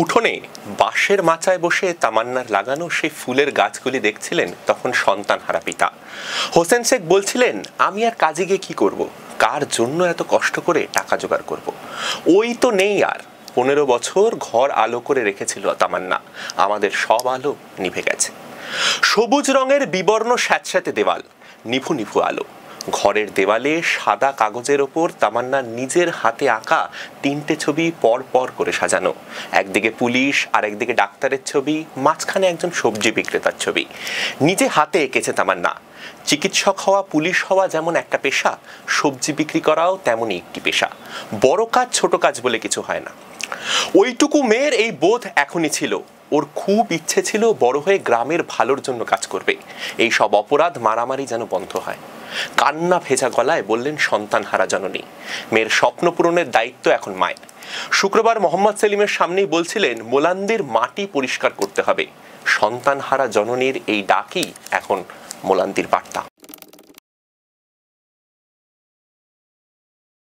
উঠোনে বাঁশের মাচায় বসে তামান্নার লাগানো সেই ফুলের গাছগুলি দেখছিলেন তখন সন্তানহারা পিতা হোসেন শেখ। বলছিলেন, আমি আর কাজে গিয়ে কি করব, কার জন্য এত কষ্ট করে টাকা জোগাড় করব? ওই তো নেই আর। 15 বছর ঘর আলো করে রেখেছিল তামান্না, আমাদের সব আলো নিভে গেছে। সবুজ রঙের বিবর্ণ স্যাঁতস্যাঁতে দেওয়াল, নিভু নিভু আলো। ঘরের দেওয়ালে সাদা কাগজের ওপর তামান্নার নিজের হাতে আঁকা 3টে ছবি পর পর করে সাজানো। একদিকে পুলিশ আর একদিকে ডাক্তারের ছবি, মাঝখানে একজন সবজি বিক্রেতার ছবি। নিজে হাতে এঁকেছে তামান্না। চিকিৎসক হওয়া, পুলিশ হওয়া যেমন একটা পেশা, সবজি বিক্রি করাও তেমনই একটি পেশা। বড় কাজ ছোট কাজ বলে কিছু হয় না। ওইটুকু মেয়ের এই বোধ এখনই ছিল। ওর খুব ইচ্ছে ছিল বড় হয়ে গ্রামের ভালোর জন্য কাজ করবে। এই সব অপরাধ, মারামারি যেন বন্ধ হয়। কান্না ভেজা গলায় বললেন সন্তানহারা জননী, মেয়ের স্বপ্ন পূরণের দায়িত্ব এখন মায়ের। শুক্রবার মোহাম্মদ সেলিমের সামনেই বলছিলেন, মোলান্দির মাটি পরিষ্কার করতে হবে। সন্তানহারা জননীর এই ডাকই এখন মোলান্দির বার্তা।